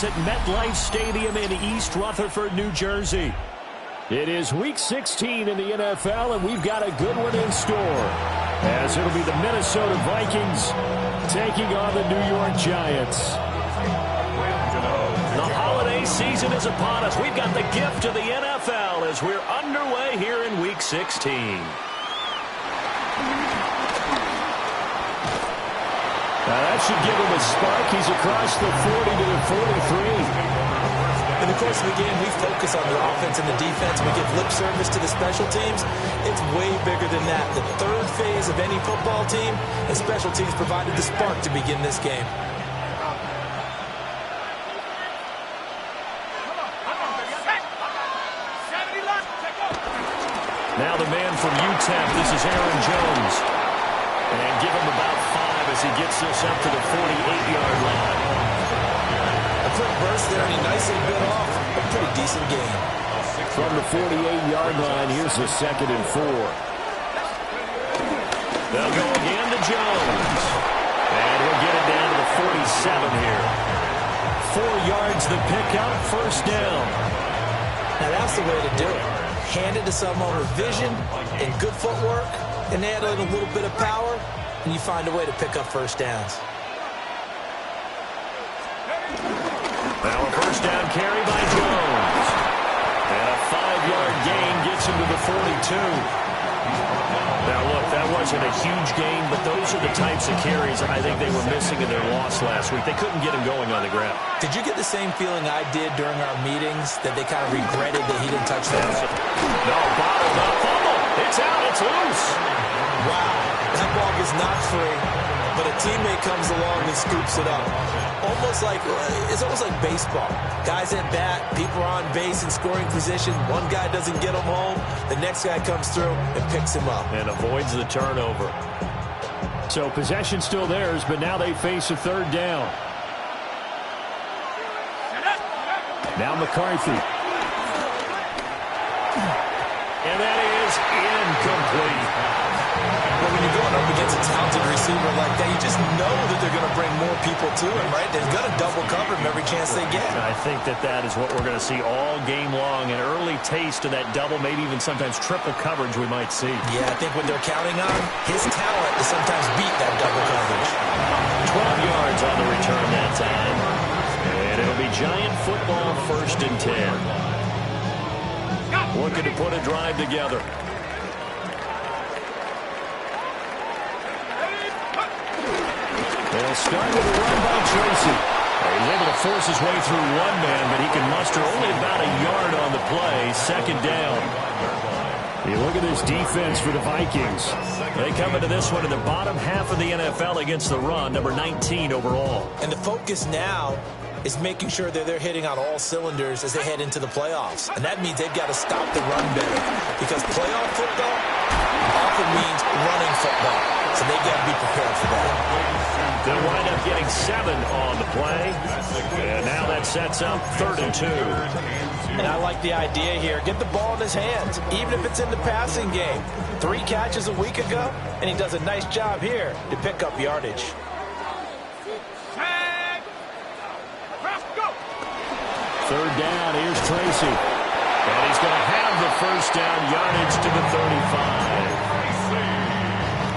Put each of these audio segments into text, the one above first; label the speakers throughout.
Speaker 1: At MetLife Stadium in East Rutherford, New Jersey. It is Week 16 in the NFL, and we've got a good one in store, as it'll be the Minnesota Vikings taking on the New York Giants. The holiday season is upon us. We've got the gift of the NFL as we're underway here in Week 16. Now that should give him a spark. He's across the 40 to the 43.
Speaker 2: In the course of the game, we focus on the offense and the defense. We give lip service to the special teams. It's way bigger than that. The third phase of any football team, and special teams provided the spark to begin this game.
Speaker 1: Now the man from UTEP, this is Aaron Jones. And give him about 5 as he gets this up to the 48-yard line.
Speaker 2: A quick burst there, and he nicely bit off a pretty decent gain.
Speaker 1: From the 48-yard line, here's the 2nd and 4. They'll go again to Jones. And he'll get it down to the 47 here. 4 yards the pickup, first down.
Speaker 2: Now that's the way to do it. Hand it to someone with vision and good footwork, and add in a little bit of power, and you find a way to pick up first downs.
Speaker 1: Now a first down carry by Jones. And a 5-yard gain gets him to the 42. Now look, that wasn't a huge gain, but those are the types of carries I think they were missing in their loss last week. They couldn't get him going on the ground.
Speaker 2: Did you get the same feeling I did during our meetings, that they kind of regretted that he didn't touch that?
Speaker 1: No, bottled up, fumble. It's out, it's loose.
Speaker 2: Wow, that ball is not free, but a teammate comes along and scoops it up. It's almost like baseball. Guys at bat, people are on base in scoring position. One guy doesn't get him home. The next guy comes through and picks him up.
Speaker 1: And avoids the turnover. So possession still theirs, but now they face a third down. Now McCarthy. And that is incomplete.
Speaker 2: Well, when you're going up against a talented receiver like that, you just know that they're going to bring more people to him, right? They're going to double cover him every chance they get.
Speaker 1: I think that is what we're going to see all game long. An early taste of that double, maybe even sometimes triple coverage we might see.
Speaker 2: Yeah, I think what they're counting on, his talent to sometimes beat that double coverage.
Speaker 1: 12 yards on the return that time. And it'll be Giant football, 1st and 10. Looking to put a drive together. They'll start with a run by Tracy. He's able to force his way through one man, but he can muster only about a yard on the play. 2nd down. You look at this defense for the Vikings. They come into this one in the bottom half of the NFL against the run, number 19 overall.
Speaker 2: And the focus now is making sure that they're hitting on all cylinders as they head into the playoffs. And that means they've got to stop the run better, because playoff football often means running football. So they've got to be prepared for that.
Speaker 1: They'll wind up getting 7 on the play. And now that sets up 3rd and 2.
Speaker 2: And I like the idea here. Get the ball in his hands, even if it's in the passing game. 3 catches a week ago, and he does a nice job here to pick up yardage.
Speaker 1: Third down, here's Tracy. And he's going to have the first down, yardage to the 35.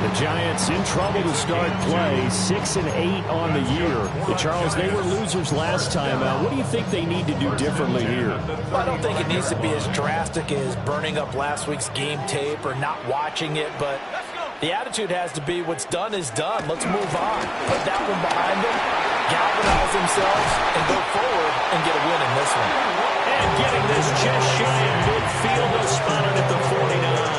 Speaker 1: The Giants in trouble to start play, 6 and 8 on the year. Charles, they were losers last time out. What do you think they need to do differently here?
Speaker 2: Well, I don't think it needs to be as drastic as burning up last week's game tape or not watching it, but the attitude has to be what's done is done. Let's move on. Put that one behind them, galvanize themselves, and go forward and get a win in this one.
Speaker 1: And getting this just shy of midfield, they'll spot it at the 49.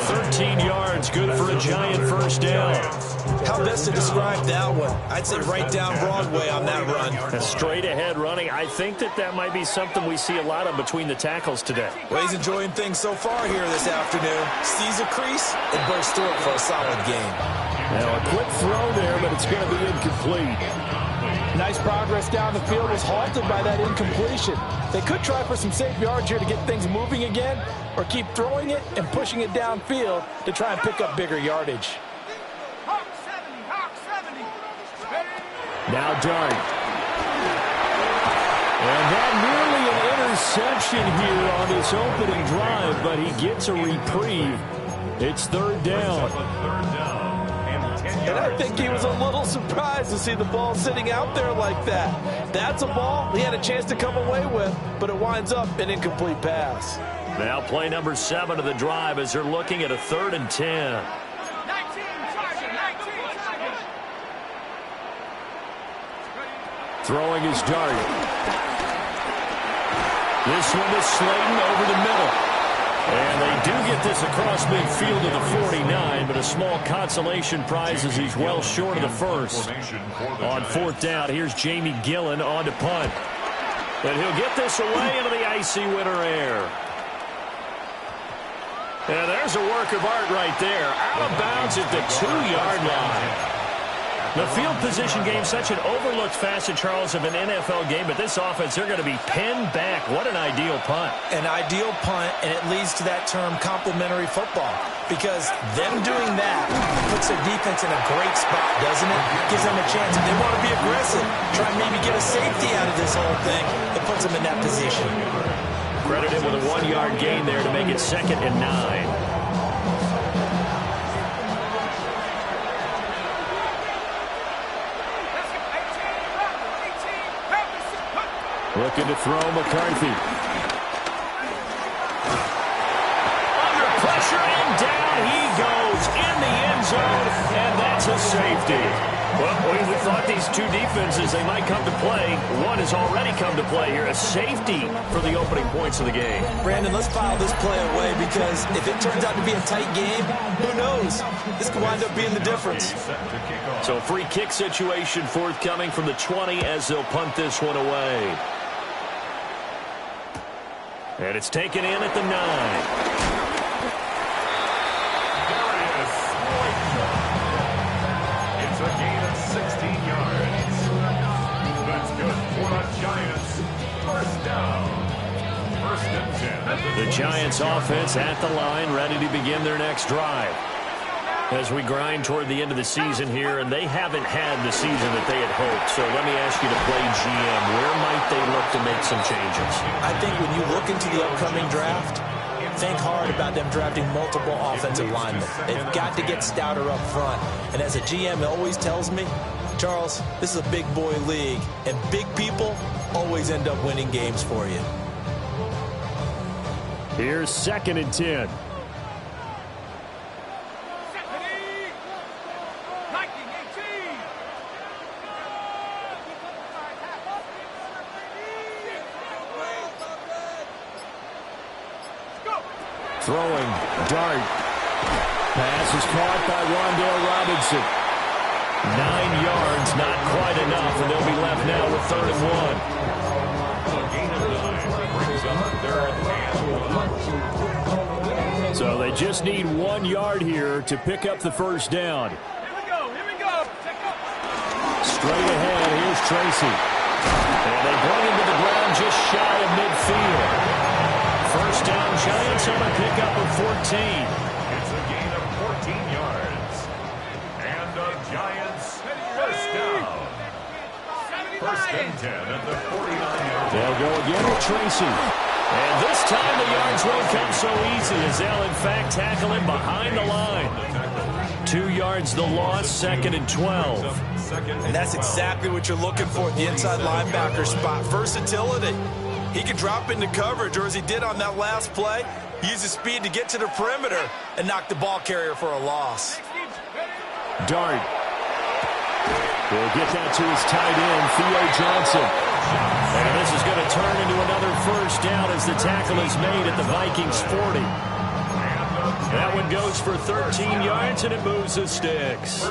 Speaker 1: 13 yards, good for a Giant first down.
Speaker 2: How best to describe that one? I'd say right down Broadway on that run.
Speaker 1: A straight ahead running. I think that might be something we see a lot of between the tackles today.
Speaker 2: Well, he's enjoying things so far here this afternoon. Sees a crease and bursts through it for a solid game.
Speaker 1: Now a quick throw there, but it's going to be incomplete.
Speaker 3: Nice progress down the field, was halted by that incompletion. They could try for some safe yards here to get things moving again, or keep throwing it and pushing it downfield to try and pick up bigger yardage.
Speaker 1: Now Dart. interception here on this opening drive, but he gets a reprieve. It's third down.
Speaker 3: And I think he was a little surprised to see the ball sitting out there like that. That's a ball he had a chance to come away with, but it winds up an incomplete pass.
Speaker 1: Now play number 7 of the drive as they're looking at a 3rd and 10. Throwing his dart. This one is Slayton over the middle. And they do get this across midfield to the 49, but a small consolation prize as he's well short of the first. On 4th down, here's Jamie Gillen on to punt. And he'll get this away into the icy winter air. And there's a work of art right there. Out of bounds at the 2-yard line. The field position game, such an overlooked facet, Charles, of an NFL game, but this offense, they're going to be pinned back. What an ideal punt.
Speaker 2: An ideal punt, and it leads to that term complementary football, because them doing that puts their defense in a great spot, doesn't it? Gives them a chance. If they want to be aggressive, try and maybe get a safety out of this whole thing, it puts them in that position.
Speaker 1: Credited with a 1-yard gain there to make it 2nd and 9. Looking to throw McCarthy. Under pressure and down he goes in the end zone, and that's a safety. Well, we thought these two defenses, they might come to play. One has already come to play here, a safety for the opening points of the game.
Speaker 2: Brandon, let's file this play away, because if it turns out to be a tight game, who knows? This could wind up being the difference.
Speaker 1: So free kick situation forthcoming from the 20 as they'll punt this one away. And it's taken in at the 9.
Speaker 4: It's a gain of 16 yards. That's good for the Giants. First down. 1st and 10.
Speaker 1: The Giants offense at the line, ready to begin their next drive. As we grind toward the end of the season here, and they haven't had the season that they had hoped. So let me ask you to play GM. Where might they look to make some changes?
Speaker 2: I think when you look into the upcoming draft, think hard about them drafting multiple offensive linemen. They've got to get stouter up front. And as a GM, it always tells me, Charles, this is a big boy league, and big people always end up winning games for you.
Speaker 1: Here's 2nd and 10. Throwing, dart. Pass is caught by Wan'Dale Robinson. 9 yards, not quite enough, and they'll be left now with 3rd and 1. So they just need 1 yard here to pick up the first down.
Speaker 4: Here we go.
Speaker 1: Straight ahead, here's Tracy. And they bring him to the ground just shy of midfield. First down, Giants on a pickup of 14.
Speaker 4: It's a gain of 14 yards. And the Giants first down. 1st and 10 at the 49-yard.
Speaker 1: They'll go again with Tracy. And this time the yards won't come so easy as they'll in fact tackle him behind the line. 2 yards the loss, 2nd and 12.
Speaker 2: And that's exactly what you're looking for at the inside linebacker spot. Versatility. He can drop into coverage, or as he did on that last play, use his speed to get to the perimeter and knock the ball carrier for a loss.
Speaker 1: Dart. Will get that to his tight end, Theo Johnson. And this is going to turn into another first down as the tackle is made at the Vikings 40. That one goes for 13 yards, and it moves the sticks.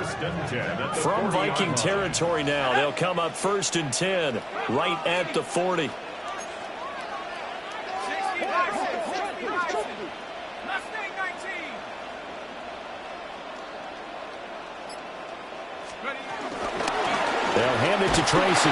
Speaker 1: From Viking territory now, they'll come up 1st and 10, right at the 40. They'll hand it to Tracy.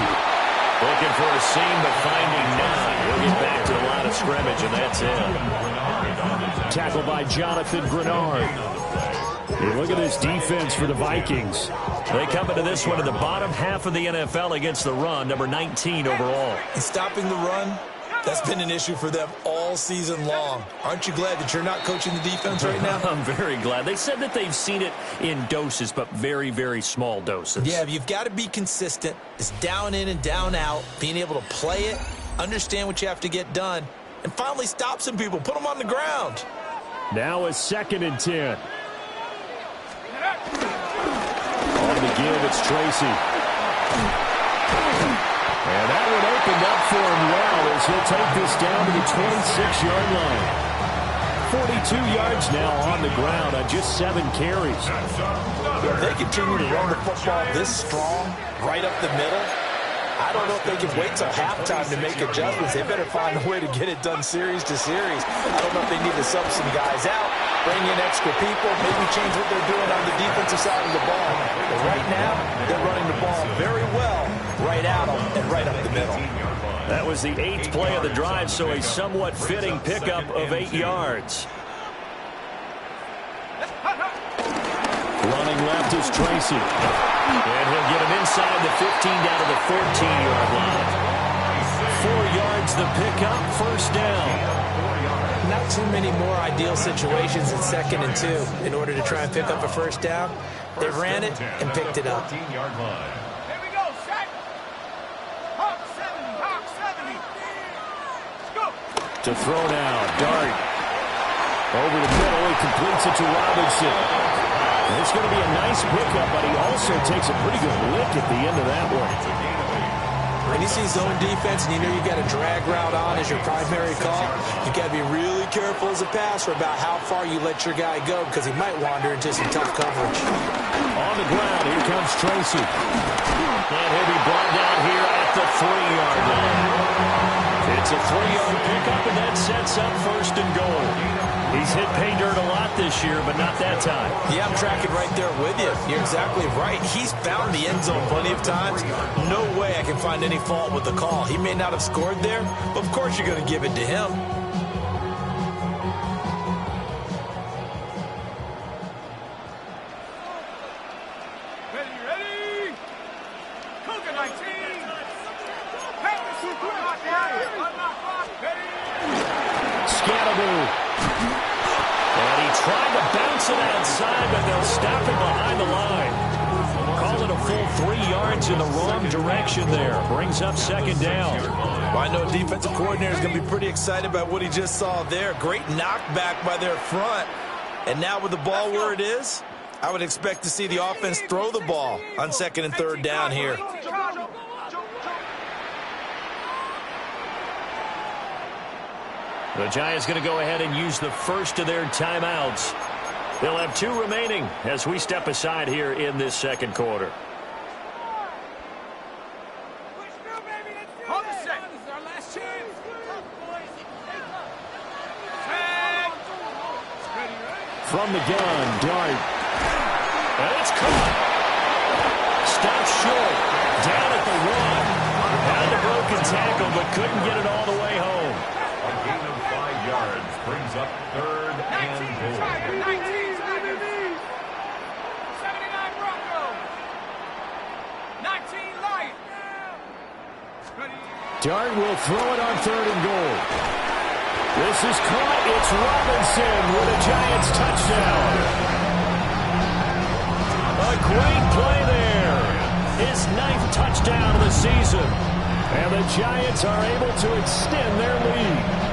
Speaker 1: Looking for a seam, but finding none. We'll get back to the line of scrimmage, and that's it. Tackled by Jonathan Grenard. Hey, look at this defense for the Vikings. They come into this one in the bottom half of the NFL against the run, number 19 overall.
Speaker 2: And stopping the run, That's been an issue for them all season long. Aren't you glad that you're not coaching the defense right now?
Speaker 1: I'm very glad. They said that they've seen it in doses, but very, very small doses.
Speaker 2: Yeah, you've got to be consistent. It's down in and down out, being able to play it, understand what you have to get done, and finally stop some people, put them on the ground.
Speaker 1: Now a 2nd and 10. On the give, it's Tracy. And that one opened up for him well as he'll take this down to the 26-yard line. 42 yards now on the ground on just 7 carries.
Speaker 2: If they continue to run the football this strong, right up the middle, I don't know if they can wait till halftime to make adjustments. They better find a way to get it done series to series. I don't know if they need to sub some guys out, bring in extra people, maybe change what they're doing on the defensive side of the ball. But right now, they're running the ball very well, right at them and right up the middle.
Speaker 1: That was the 8th play of the drive, so a somewhat fitting pickup of 8 yards. Running left is Tracy. And he'll get him inside the 15 down to the 14-yard line. 4 yards the pickup, first down.
Speaker 2: Not too many more ideal situations in 2nd and 2 in order to try and pick up a first down. They ran it and picked it up.
Speaker 4: Here we go, set. Hawk 70. Let's go.
Speaker 1: To throw now, Dart. Over the middle, he completes it to Robinson. And it's going to be a nice pickup, but he also takes a pretty good lick at the end of that one.
Speaker 2: When you see zone defense and you know you got a drag route on as your primary call, you got to be really careful as a passer about how far you let your guy go because he might wander into some tough coverage.
Speaker 1: On the ground, here comes Tracy. And he'll be brought down here at the 3-yard line. It's a 3-yard pickup, and that sets up 1st and goal. He's hit pay dirt a lot this year, but not that time.
Speaker 2: Yeah, I'm tracking right there with you. You're exactly right. He's found the end zone plenty of times. No way I can find any fault with the call. He may not have scored there, but of course you're going to give it to him.
Speaker 4: Ready? Cougar 19.
Speaker 1: Scatterboo. And he tried to bounce it outside, but they'll stop him behind the line. Call it a full 3 yards in the wrong direction there. Brings up 2nd down.
Speaker 2: Well, I know defensive coordinator is going to be pretty excited by what he just saw there. Great knockback by their front. And now with the ball where it is, I would expect to see the offense throw the ball on 2nd and 3rd down here.
Speaker 1: The Giants going to go ahead and use the first of their timeouts. They'll have 2 remaining as we step aside here in this 2nd quarter. From the gun, Dart. And it's caught. Stopped short. Down at the 1. Had a broken tackle, but couldn't get it all the way home.
Speaker 4: A gain of 5 yards brings up 3rd and goal.
Speaker 5: 19, 79 Bronco. 19 Light.
Speaker 1: Dart will throw it on 3rd and goal. This is caught. It's Robinson with a Giants touchdown. A great play there. His 9th touchdown of the season. And the Giants are able to extend their lead.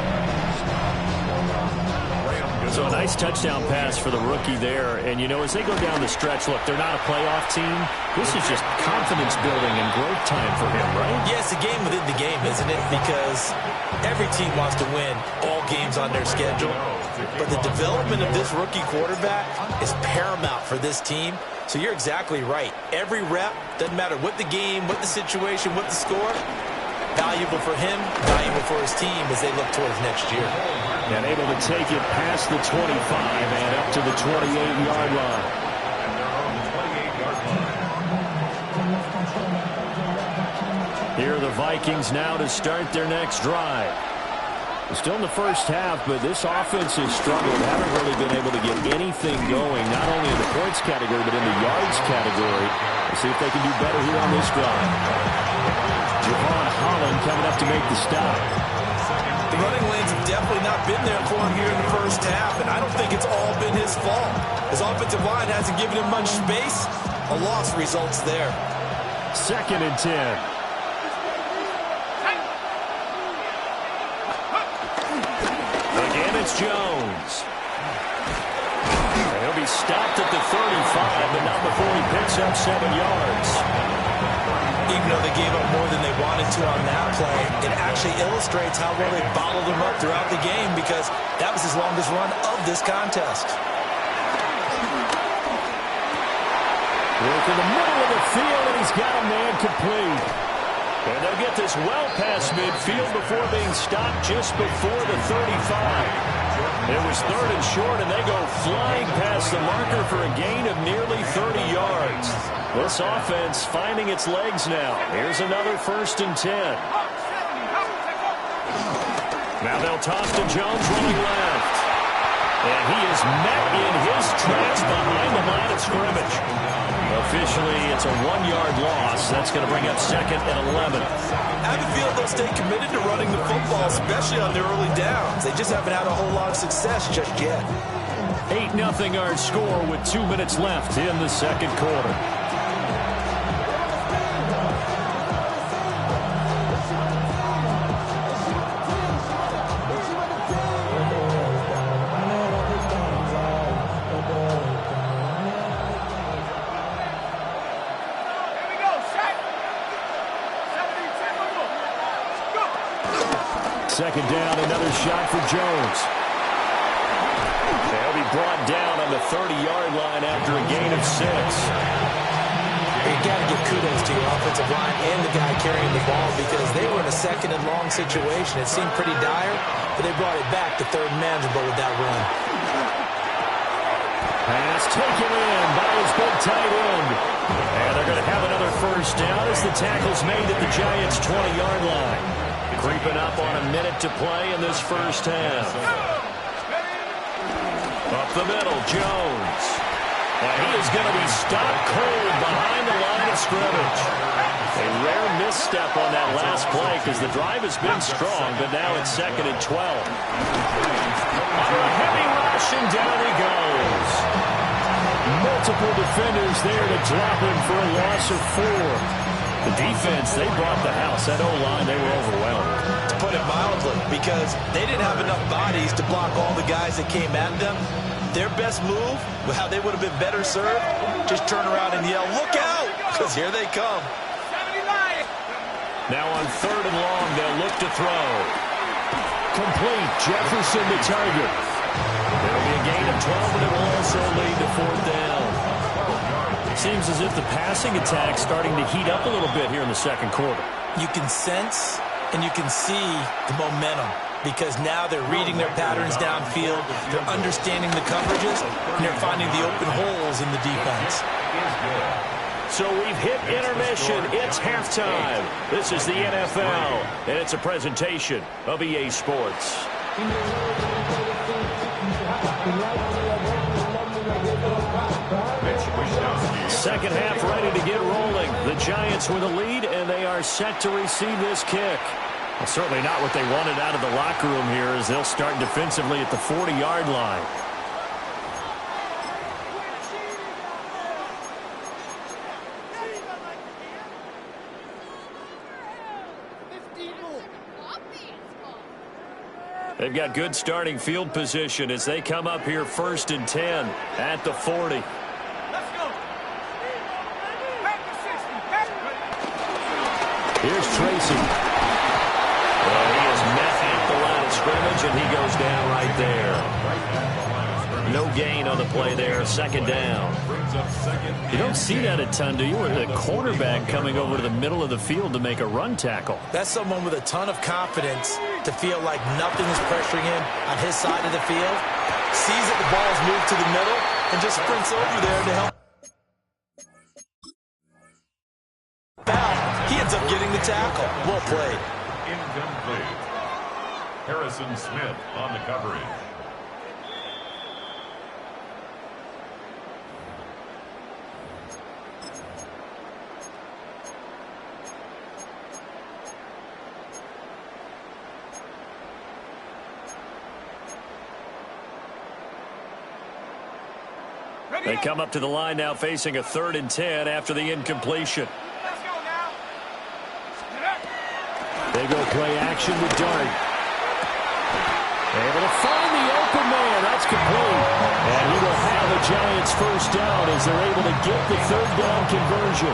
Speaker 1: So a nice touchdown pass for the rookie there. And, you know, as they go down the stretch, look, they're not a playoff team. This is just confidence building and growth time for him, right?
Speaker 2: Yeah, it's a game within the game, isn't it? Because every team wants to win all games on their schedule. But the development of this rookie quarterback is paramount for this team. So you're exactly right. Every rep, doesn't matter what the game, what the situation, what the score, valuable for him, valuable for his team as they look towards next year.
Speaker 1: And able to take it past the 25 and up to the 28-yard line. Here are the Vikings now to start their next drive. Still in the first half, but this offense has struggled. Haven't really been able to get anything going, not only in the points category, but in the yards category. We'll see if they can do better here on this drive. Javon Holland coming up to make the stop.
Speaker 2: The running lanes have definitely not been there for him here in the first half, and I don't think it's all been his fault. His offensive line hasn't given him much space. A loss results there.
Speaker 1: 2nd and 10. Again, it's Jones. He'll be stopped at the 35, but not before he picks up 7 yards.
Speaker 2: Even though they gave up more than they wanted to on that play, it actually illustrates how well they bottled him up throughout the game, because that was his longest run of this contest.
Speaker 1: Work in the middle of the field, and he's got a man complete. And they'll get this well past midfield before being stopped just before the 35. It was 3rd and short, and they go flying past the marker for a gain of nearly 30 yards. This offense finding its legs now. Here's another 1st and 10. Now they'll toss to Jones running left. And he is met in his tracks behind the line of scrimmage. Officially, it's a 1-yard loss. That's going to bring up 2nd and 11.
Speaker 2: I have a feeling they'll stay committed to running the football, especially on their early downs. They just haven't had a whole lot of success just yet.
Speaker 1: 8-0 our score with 2 minutes left in the 2nd quarter. Second down, another shot for Jones. They'll be brought down on the 30-yard line after a gain of 6.
Speaker 2: You got to give kudos to your offensive line and the guy carrying the ball, because they were in a 2nd and long situation. It seemed pretty dire, but they brought it back to 3rd and manageable with that run.
Speaker 1: Pass taken in by his big tight end. And they're going to have another 1st down as the tackle's made at the Giants' 20-yard line. Creeping up on a minute to play in this 1st half. Up the middle, Jones. And he is going to be stopped cold behind the line of scrimmage. A rare misstep on that last play, because the drive has been strong, but now it's 2nd and 12. On a heavy rush, and down he goes. Multiple defenders there to drop him for a loss of 4. The defense, they brought the house. That O-line, they were overwhelmed.
Speaker 2: To put it mildly, because they didn't have enough bodies to block all the guys that came at them. Their best move, how they would have been better served, just turn around and yell, "Look out!" Because here they come.
Speaker 1: Now on 3rd and long, they'll look to throw. Complete. Jefferson to target. There'll be a gain of 12, but it will also lead to 4th down. Seems as if the passing attack's starting to heat up a little bit here in the 2nd quarter.
Speaker 2: You can sense and you can see the momentum, because now they're reading their patterns downfield, they're understanding the coverages, and they're finding the open holes in the defense.
Speaker 1: So we've hit intermission. It's halftime. This is the NFL, and it's a presentation of EA Sports. Second half ready to get rolling. The Giants with a lead, and they are set to receive this kick. Well, certainly not what they wanted out of the locker room here, as they'll start defensively at the 40-yard line. They've got good starting field position as they come up here 1st and 10 at the 40. Here's Tracy. Well, he is met at the line of scrimmage, and he goes down right there. No gain on the play there, 2nd down. You don't see that a ton, do you? With a cornerback coming over to the middle of the field to make a run tackle.
Speaker 2: That's someone with a ton of confidence to feel like nothing is pressuring him on his side of the field. Sees that the ball is moved to the middle and just sprints over there to help. He ends up getting the tackle. Well played.
Speaker 4: Incomplete. Harrison Smith on the coverage.
Speaker 1: They come up to the line now facing a 3rd and 10 after the incompletion.
Speaker 5: Let's go now.
Speaker 1: They go play action with Dart. Able to find the open man. That's complete. And he will have a Giants first down as they're able to get the 3rd down conversion.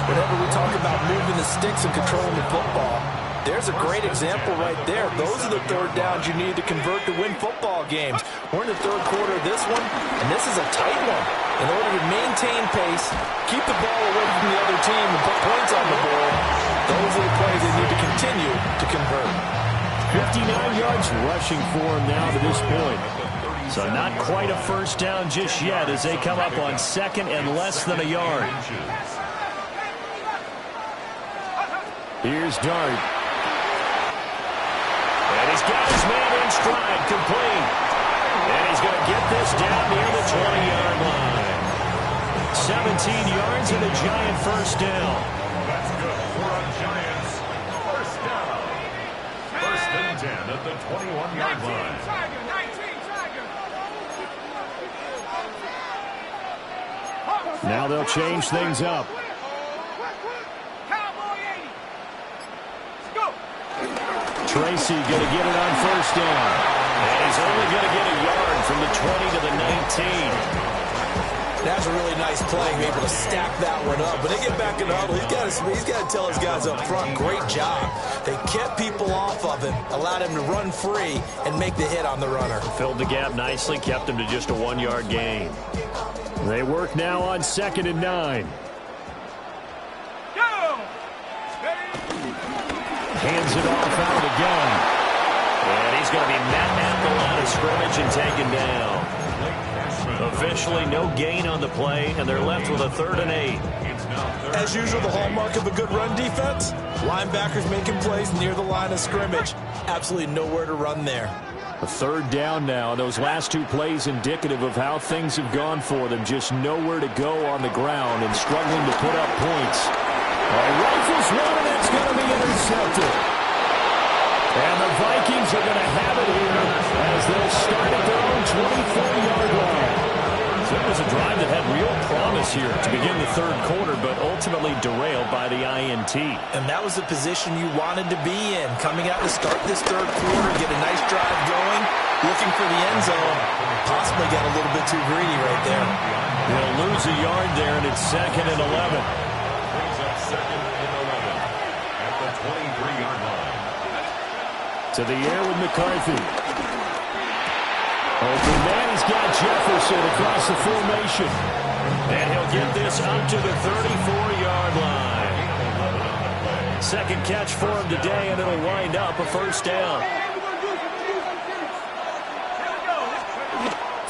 Speaker 3: Whenever we talk about moving the sticks and controlling the football, there's a great example right there. Those are the 3rd downs you need to convert to win football games. We're in the 3rd quarter of this one, and this is a tight one. In order to maintain pace, keep the ball away from the other team, and put points on the board, those are the plays they need to continue to convert.
Speaker 1: 59 yards rushing for him now to this point. So not quite a first down just yet as they come up on 2nd and less than a yard. Here's Dart. And he's got his man in stride, complete. And he's going to get this down near the 20-yard line. 17 yards and a Giant first down.
Speaker 4: That's good for a Giants first down. 1st and 10 at the 21-yard line.
Speaker 5: Tiger, 19, Tiger.
Speaker 1: Now they'll change things up.
Speaker 5: Cowboy 80. Go.
Speaker 1: Tracy going to get it on first down. And he's only going to get a yard from the 20 to the 19.
Speaker 2: That's a really nice play, able to stack that one up. When they get back in the huddle, he's got to tell his guys up front, great job. They kept people off of him, allowed him to run free, and make the hit on the runner.
Speaker 1: Filled the gap nicely, kept him to just a 1-yard gain. They work now on 2nd and 9.
Speaker 5: Go.
Speaker 1: Hands it off out of the gun. And he's going to be met at the line of scrimmage and taken down. Officially no gain on the play, and they're left with a 3rd and 8.
Speaker 2: As usual, the hallmark of a good run defense, linebackers making plays near the line of scrimmage. Absolutely nowhere to run there.
Speaker 1: A 3rd down now. Those last 2 plays indicative of how things have gone for them. Just nowhere to go on the ground and struggling to put up points. Rifles one, and it's going to be intercepted. And the Vikings are going to have it here as they'll start at their own 24-yard line. So it was a drive that had real promise here to begin the 3rd quarter, but ultimately derailed by the INT.
Speaker 3: And that was the position you wanted to be in. Coming out to start this 3rd quarter, get a nice drive going, looking for the end zone. Possibly got a little bit too greedy right there.
Speaker 1: They'll lose a yard there, and it's 2nd and 11.
Speaker 4: Brings up 2nd and 11 at the 23-yard line.
Speaker 1: To the air with McCarthy. Open man, he's got Jefferson across the formation. And he'll get this up to the 34-yard line. 2nd catch for him today, and it'll wind up a first down.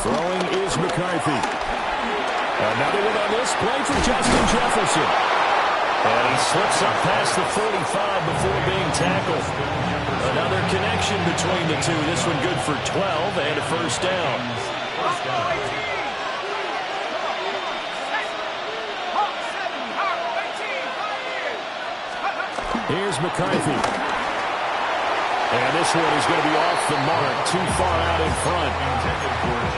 Speaker 1: Throwing is McCarthy. Another one on this play for Justin Jefferson. And he slips up past the 45 before being tackled. Another connection between the two. This one good for 12 and a first down. Here's McCarthy. And this one is going to be off the mark, too far out in front.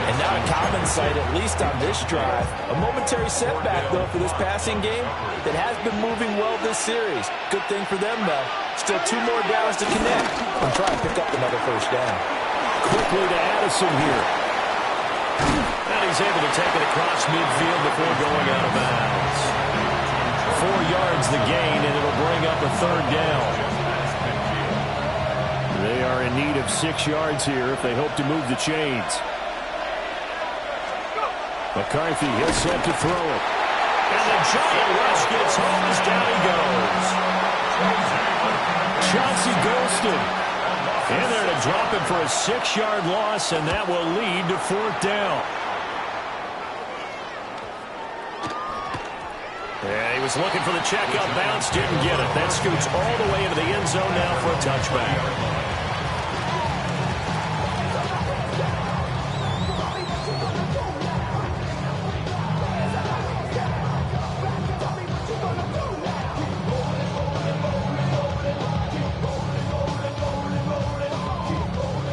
Speaker 3: And now a common sight, at least on this drive. A momentary setback, though, for this passing game that has been moving well this series. Good thing for them, though. Still 2 more downs to connect and try and pick up another first down.
Speaker 1: Quickly to Addison here. And he's able to take it across midfield before going out of bounds. 4 yards the gain, and it'll bring up a 3rd down. They are in need of 6 yards here if they hope to move the chains. McCarthy, he'll set to throw it. And the Giant rush gets home as down he goes. Chauncey Golston in there to drop him for a 6-yard loss, and that will lead to 4th down. And he was looking for the checkup bounce, didn't get it. That scoots all the way into the end zone now for a touchback.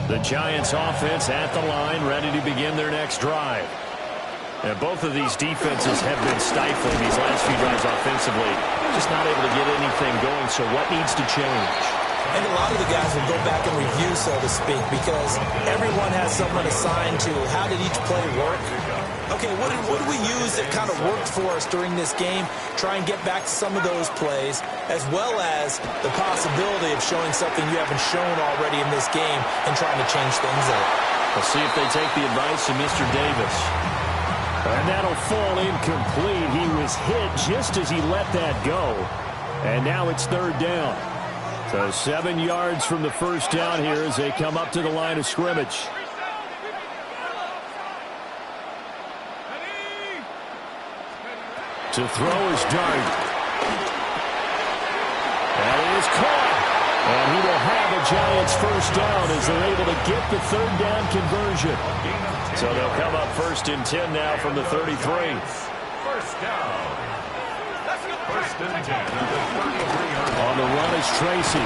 Speaker 1: The Giants offense at the line, ready to begin their next drive. And both of these defenses have been stifling these last few drives offensively. Just not able to get anything going, so what needs to change?
Speaker 2: And a lot of the guys will go back and review, so to speak, because everyone has someone assigned to how did each play work. Okay, what do we use that kind of worked for us during this game? Try and get back to some of those plays, as well as the possibility of showing something you haven't shown already in this game and trying to change things up.
Speaker 1: We'll see if they take the advice of Mr. Davis. And that'll fall incomplete. He was hit just as he let that go. And now it's third down. So 7 yards from the first down here as they come up to the line of scrimmage. To throw is Dart. And it is caught. And he will have a Giants first down as they're able to get the third down conversion. So they'll come up 1st and 10 now from the 33.
Speaker 4: First down. First and 10 at the 33-yard line.
Speaker 1: On the run is Tracy.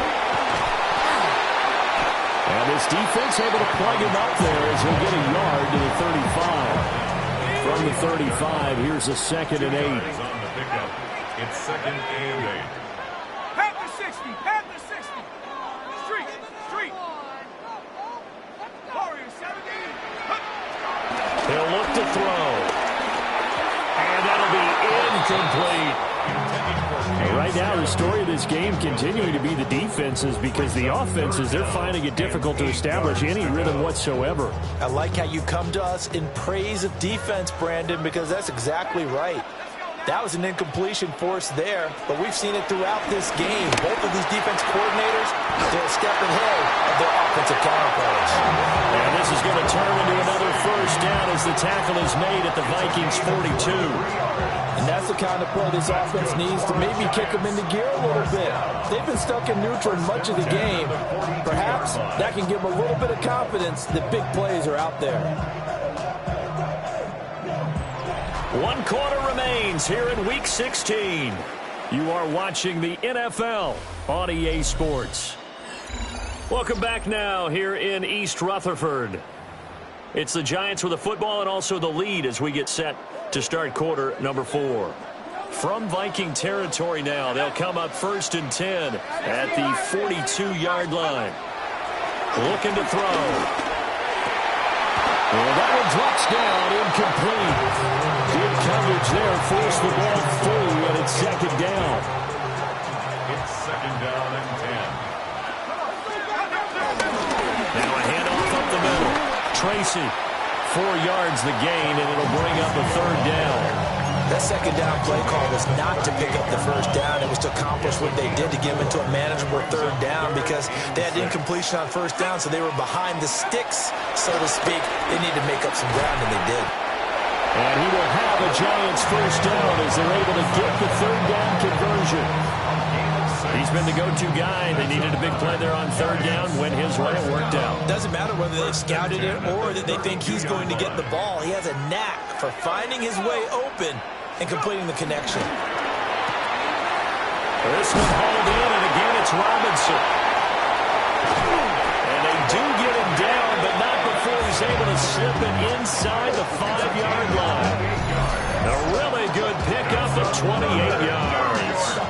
Speaker 1: And this defense able to plug him up there as he'll get a yard to the 35. From the 35, here's a 2nd and 8.
Speaker 4: On the pickup, it's 2nd and 8.
Speaker 5: Pat the 60. Pat the 60. Street. Warriors 70.
Speaker 1: He'll look to throw. And that'll be incomplete. And right now, the story of this game continuing to be the defenses, because the offenses, they're finding it difficult to establish any rhythm whatsoever.
Speaker 3: I like how you come to us in praise of defense, Brandon, because that's exactly right. That was an incompletion forced there, but we've seen it throughout this game. Both of these defense coordinators, they're a step ahead of their offensive counterparts.
Speaker 1: And this is going to turn into another first down as the tackle is made at the Vikings 42.
Speaker 3: And that's the kind of play this offense needs to maybe kick them into gear a little bit. They've been stuck in neutral much of the game. Perhaps that can give them a little bit of confidence that big plays are out there.
Speaker 1: 1 quarter remains here in Week 16. You are watching the NFL on EA Sports. Welcome back now here in East Rutherford. It's the Giants with the football and also the lead as we get set to start quarter number 4. From Viking territory now, they'll come up 1st and 10 at the 42-yard line. Looking to throw. Well, that one drops down, incomplete. Good coverage there, forced the ball through, and it's 2nd down.
Speaker 4: It's 2nd down and 10.
Speaker 1: Now a handoff up the middle. Tracy, 4 yards the gain, and it'll bring up a 3rd down.
Speaker 2: That 2nd down play call was not to pick up the first down. It was to accomplish what they did to get them into a manageable 3rd down, because they had incompletion on 1st down, so they were behind the sticks, so to speak. They needed to make up some ground, and they did.
Speaker 1: And he will have a Giants first down as they're able to get the 3rd down conversion. He's been the go-to guy. They needed a big play there on 3rd down. Went his way. It worked out.
Speaker 2: Doesn't matter whether they've scouted it or that they think he's going to get the ball. He has a knack for finding his way open and completing the connection.
Speaker 1: This one hauled in, and again it's Robinson. And they do get him down, but not before he's able to slip it inside the 5-yard line. A really good pickup of 28 yards.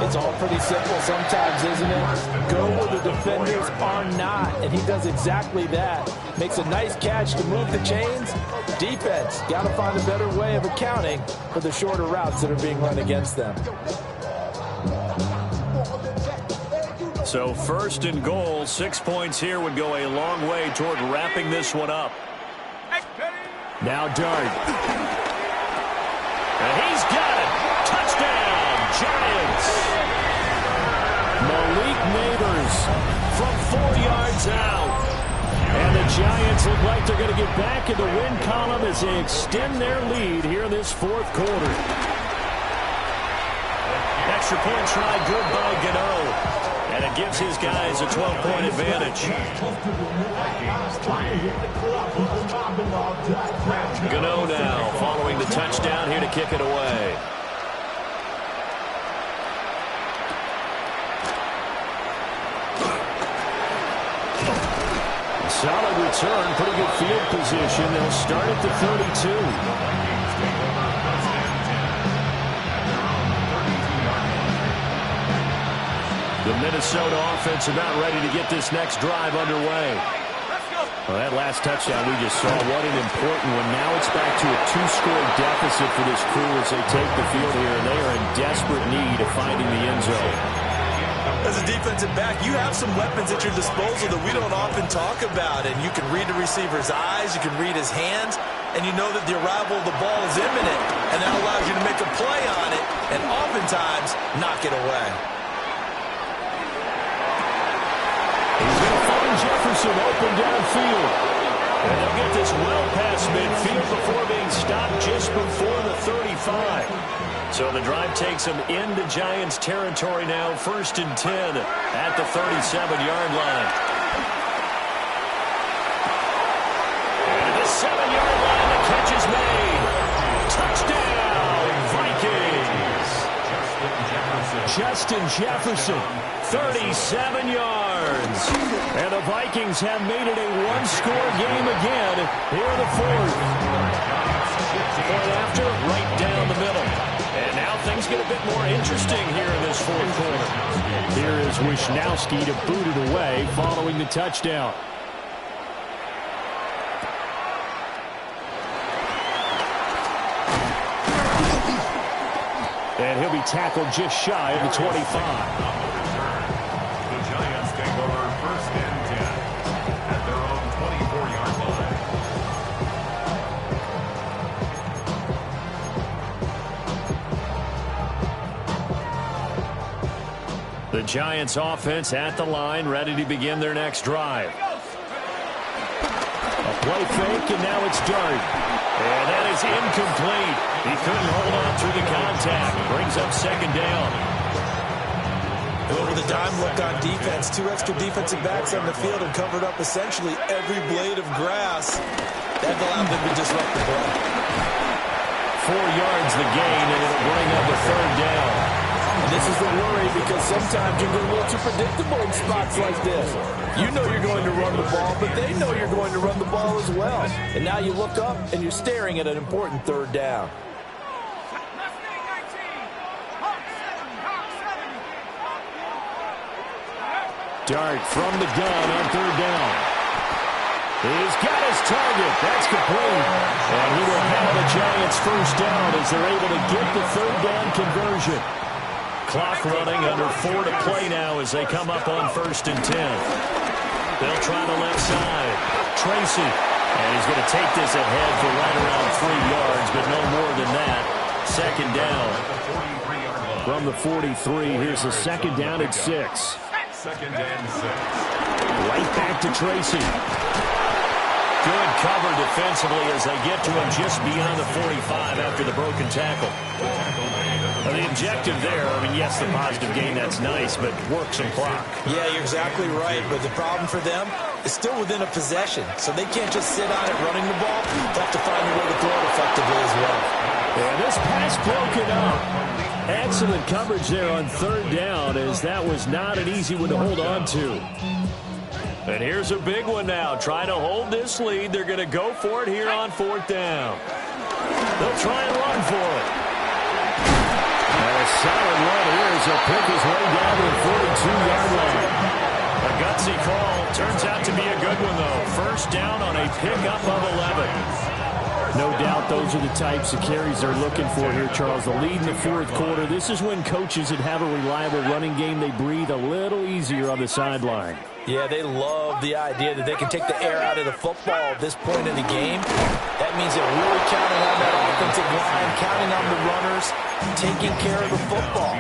Speaker 3: It's all pretty simple sometimes, isn't it? Go where the defenders are not, and he does exactly that. Makes a nice catch to move the chains. Defense, got to find a better way of accounting for the shorter routes that are being run against them.
Speaker 1: So 1st and goal, 6 points here would go a long way toward wrapping this one up. Now Dart. And he's got it. Touchdown, Giants. Malik Neighbors from 4 yards out. And the Giants look like they're going to get back in the win column as they extend their lead here in this 4th quarter. Extra point try good by Gano. And it gives his guys a 12-point advantage. Gano now following the touchdown here to kick it away. Solid return, pretty good field position. They'll start at the 32. The Minnesota offense about ready to get this next drive underway. Well, that last touchdown we just saw, what an important one. Now it's back to a 2-score deficit for this crew as they take the field here, and they are in desperate need of finding the end zone.
Speaker 2: As a defensive back, you have some weapons at your disposal that we don't often talk about, and you can read the receiver's eyes, you can read his hands, and you know that the arrival of the ball is imminent, and that allows you to make a play on it and oftentimes knock it away.
Speaker 1: He's going to find Jefferson open downfield. And they'll get this well past midfield before being stopped just before the 35. So the drive takes them into Giants territory now, 1st and 10 at the 37-yard line. And at the 7-yard line, the catch is made. Touchdown, Vikings. Justin Jefferson, 37 yards. And the Vikings have made it a one-score game again here in the 4th. Point after, right down the middle. And now things get a bit more interesting here in this 4th quarter. Here is Wishnowsky to boot it away following the touchdown. And he'll be tackled just shy of the 25.
Speaker 4: The Giants take over 1st and 10 at their own 24-yard line.
Speaker 1: The Giants offense at the line, ready to begin their next drive. A play fake, and now it's Dart. And that is incomplete. He couldn't hold on through the contact. Brings up 2nd down.
Speaker 2: Over the dime look on defense. 2 extra defensive backs on the field and covered up essentially every blade of grass. That allowed them to disrupt the play.
Speaker 1: 4 yards the gain, and it'll bring up a 3rd down.
Speaker 3: And this is the worry because sometimes you get a little too predictable in spots like this. You know you're going to run the ball, but they know you're going to run the ball as well. And now you look up and you're staring at an important 3rd down.
Speaker 1: Dart from the gun on 3rd down. He's got his target. That's complete. And he will have the Giants 1st down as they're able to get the 3rd down conversion. Clock running, under 4 to play now as they come up on 1st and 10. They'll try the left side. Tracy. And he's going to take this ahead for right around 3 yards, but no more than that. 2nd down. From the 43, here's the 2nd down at 6.
Speaker 4: 2nd and 6.
Speaker 1: Right back to Tracy. Good cover defensively as they get to him just beyond the 45 after the broken tackle. Well, the objective there, I mean, yes, the positive gain, that's nice, but work some clock.
Speaker 2: Yeah, you're exactly right, but the problem for them is still within a possession, so they can't just sit on it running the ball. They have to find a way to throw it effectively as well.
Speaker 1: And this pass broken up. Excellent coverage there on 3rd down, as that was not an easy one to hold on to. And here's a big one now. Trying to hold this lead. They're going to go for it here on 4th down. They'll try and run for it. And a solid run here as he'll pick his way down to the 42-yard line. A gutsy call. Turns out to be a good one, though. 1st down on a pickup of 11. No doubt those are the types of carries they're looking for here, Charles. The lead in the 4th quarter. This is when coaches that have a reliable running game, they breathe a little easier on the sideline.
Speaker 3: Yeah, they love the idea that they can take the air out of the football at this point in the game. That means they're really counting on that offensive line, counting on the runners, taking care of the football.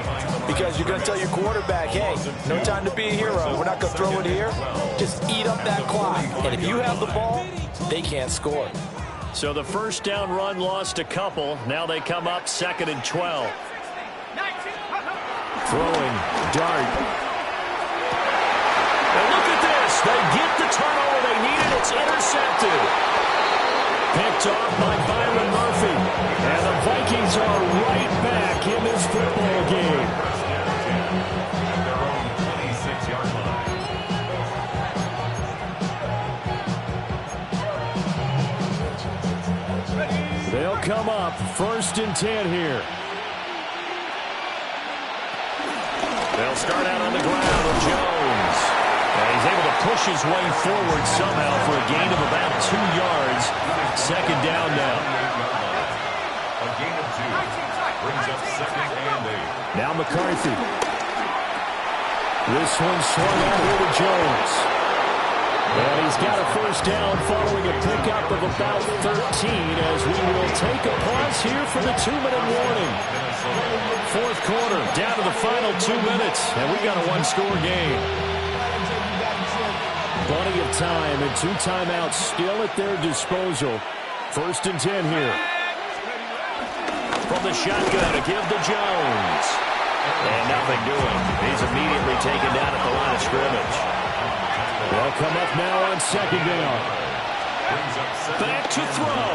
Speaker 3: Because you're going to tell your quarterback, hey, no time to be a hero. We're not going to throw it here. Just eat up that clock. And if you have the ball, they can't score.
Speaker 1: So the 1st down run lost a couple. Now they come up 2nd and 12. Throwing, Dart. And look at this. They get the turnover they needed. It's intercepted. Picked off by Byron Murphy. And the Vikings are right back in this football game.
Speaker 4: At their own 26-yard line.
Speaker 1: come up. 1st and 10 here. They'll start out on the ground with Jones. And he's able to push his way forward somehow for a gain of about 2 yards. 2nd down now.
Speaker 4: A gain of 2 brings up 2nd and 8.
Speaker 1: Now McCarthy. This one swung out here to Jones. And he's got a 1st down following a pickup of about 13 as we will take a pause here for the 2-minute warning. 4th quarter, down to the final 2 minutes, and we got a 1-score game. Plenty of time and 2 timeouts still at their disposal. 1st and 10 here. From the shotgun to give to Jones. And nothing doing. He's immediately taken down at the line of scrimmage. They'll come up now on 2nd down. Back to throw.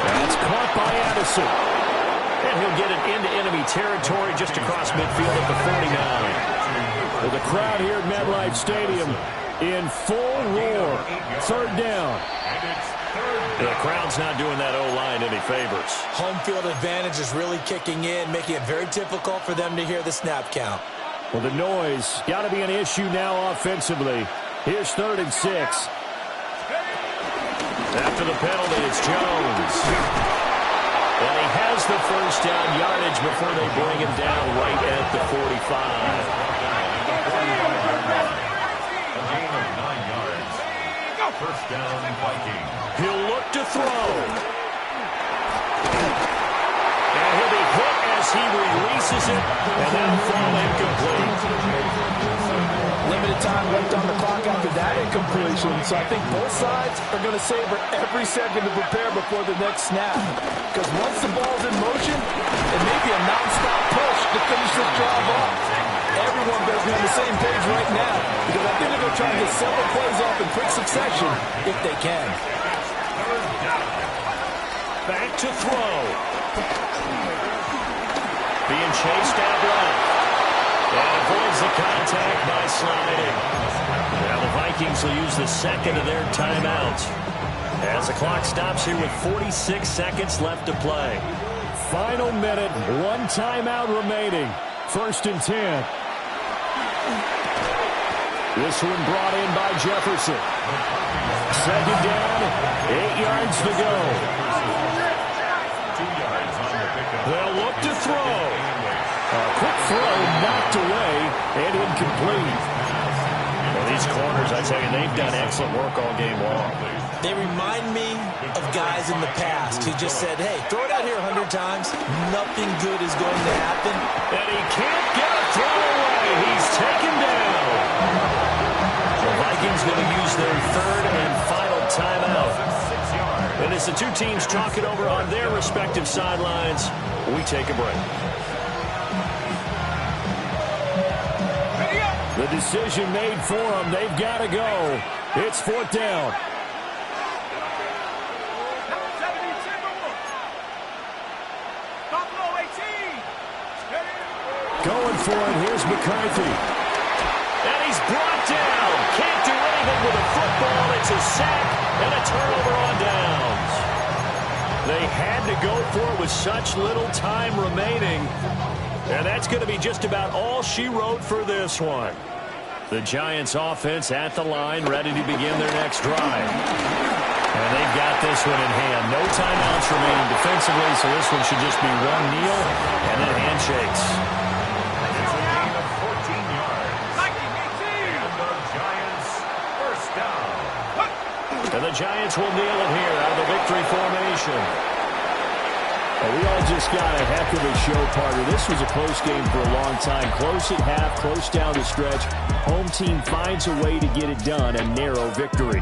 Speaker 1: That's caught by Addison. And he'll get it into enemy territory just across midfield at the 49. With the crowd here at MetLife Stadium in full roar. 3rd down. The crowd's not doing that O-line any favors.
Speaker 2: Home field advantage is really kicking in, making it very difficult for them to hear the snap count.
Speaker 1: Well, the noise got to be an issue now offensively. Here's 3rd and 6. After the penalty, it's Jones. And he has the 1st down yardage before they bring him down right at the 45.
Speaker 4: A gain of 9 yards. 1st down, Vikings.
Speaker 1: He'll look to throw. And he'll be hit as he releases it, and that'll fall incomplete.
Speaker 3: Limited time left on the clock after that incompletion, so I think both sides are going to savor every second to prepare before the next snap. Because once the ball's in motion, it may be a non-stop push to finish this drive off. Everyone better be on the same page right now, because I think they're going to try to get several plays off in quick succession if they can.
Speaker 1: Back to throw. Being chased out left. And avoids the contact by sliding. Now the Vikings will use the 2nd of their timeouts. As the clock stops here with 46 seconds left to play. Final minute, 1 timeout remaining. 1st and 10. This one brought in by Jefferson. 2nd down, 8 yards to go.
Speaker 4: 2 yards on the pickup.
Speaker 1: They'll look to throw. A quick throw knocked away and incomplete. Well, these corners, I tell you, they've done excellent work all game long.
Speaker 2: They remind me of guys in the past who just said, hey, throw it out here 100 times. Nothing good is going to happen.
Speaker 1: And he can't get a throw away. He's taken down. The Vikings going to use their 3rd and final timeout. And as the 2 teams talk it over on their respective sidelines, we take a break. The decision made for them. They've got to go. It's 4th down. Going for it. Here's McCarthy. And he's brought down. Can't do anything with a football. It's a sack and a turnover on downs. They had to go for it with such little time remaining. And that's going to be just about all she wrote for this one. The Giants offense at the line, ready to begin their next drive. And they've got this one in hand. No timeouts remaining defensively, so this one should just be one kneel and then handshakes.
Speaker 4: It's a gain of 14 yards. And the Giants 1st down.
Speaker 1: And the Giants will kneel it here out of the victory formation. Well, we all just got a heck of a show, partner. This was a close game for a long time. Close at half, close down the stretch. Home team finds a way to get it done, a narrow victory.